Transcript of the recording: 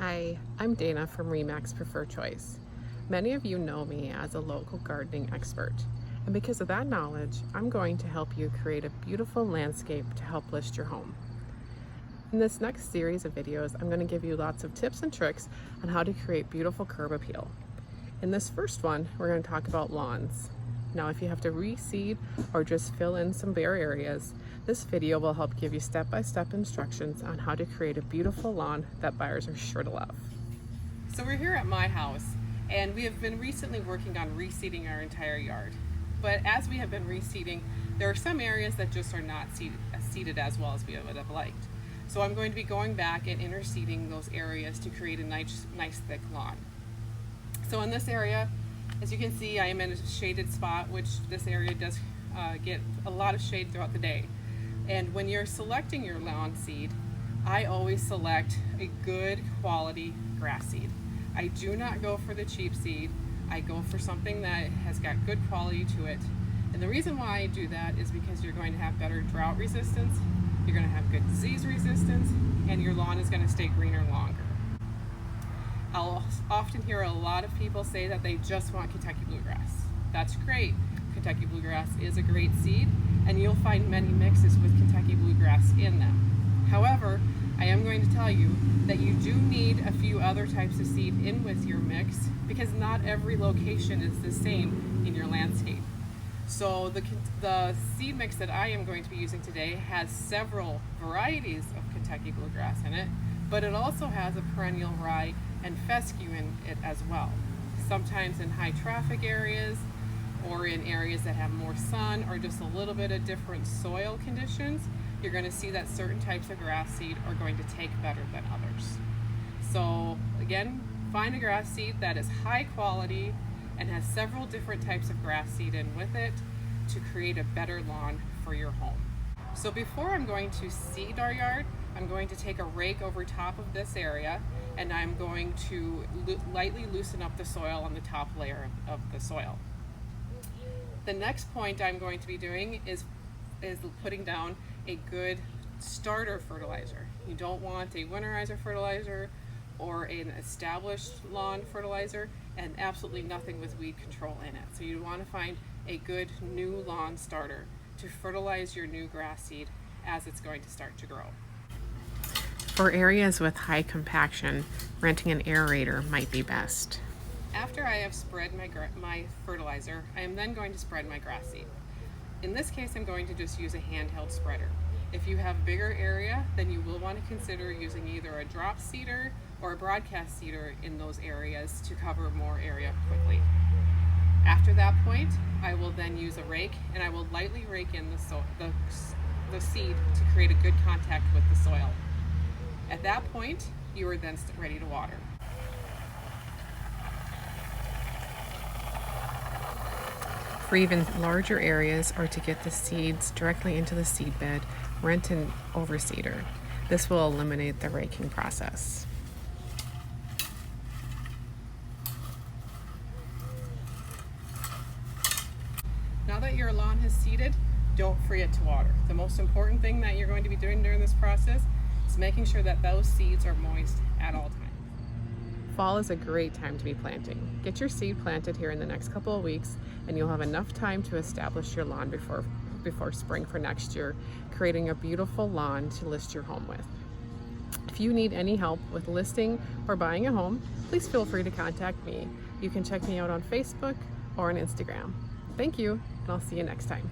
Hi, I'm Dana from Remax Preferred Choice. Many of you know me as a local gardening expert, and because of that knowledge, I'm going to help you create a beautiful landscape to help list your home. In this next series of videos, I'm going to give you lots of tips and tricks on how to create beautiful curb appeal. In this first one, we're going to talk about lawns. Now, if you have to reseed or just fill in some bare areas, this video will help give you step-by-step instructions on how to create a beautiful lawn that buyers are sure to love. So we're here at my house, and we have been recently working on reseeding our entire yard. But as we have been reseeding, there are some areas that just are not seeded as well as we would have liked. So I'm going to be going back and interseeding those areas to create a nice thick lawn. So in this area, as you can see, I am in a shaded spot, which this area does get a lot of shade throughout the day. And when you're selecting your lawn seed, I always select a good quality grass seed. I do not go for the cheap seed. I go for something that has got good quality to it. And the reason why I do that is because you're going to have better drought resistance, you're going to have good disease resistance, and your lawn is going to stay greener longer. I'll often hear a lot of people say that they just want Kentucky bluegrass. That's great. Kentucky bluegrass is a great seed, and you'll find many mixes with Kentucky bluegrass in them. However, I am going to tell you that you do need a few other types of seed in with your mix because not every location is the same in your landscape. So the seed mix that I am going to be using today has several varieties of Kentucky bluegrass in it, but it also has a perennial rye and fescue in it as well. Sometimes in high traffic areas or in areas that have more sun or just a little bit of different soil conditions, you're going to see that certain types of grass seed are going to take better than others. So again, find a grass seed that is high quality and has several different types of grass seed in with it to create a better lawn for your home. So before I'm going to seed our yard, I'm going to take a rake over top of this area, and I'm going to lightly loosen up the soil on the top layer of the soil. The next point I'm going to be doing is putting down a good starter fertilizer. You don't want a winterizer fertilizer or an established lawn fertilizer, and absolutely nothing with weed control in it. So you want to find a good new lawn starter to fertilize your new grass seed as it's going to start to grow. For areas with high compaction, renting an aerator might be best. After I have spread my fertilizer, I am then going to spread my grass seed. In this case, I'm going to just use a handheld spreader. If you have a bigger area, then you will want to consider using either a drop seeder or a broadcast seeder in those areas to cover more area quickly. After that point, I will then use a rake, and I will lightly rake in the seed to create a good contact with the soil. At that point, you are then ready to water. For even larger areas or to get the seeds directly into the seed bed, rent an overseeder. This will eliminate the raking process. Now that your lawn has seeded, don't forget to water. The most important thing that you're going to be doing during this process is making sure that those seeds are moist at all times. Fall is a great time to be planting. Get your seed planted here in the next couple of weeks, and you'll have enough time to establish your lawn before spring for next year, creating a beautiful lawn to list your home with. If you need any help with listing or buying a home, please feel free to contact me. You can check me out on Facebook or on Instagram. Thank you, and I'll see you next time.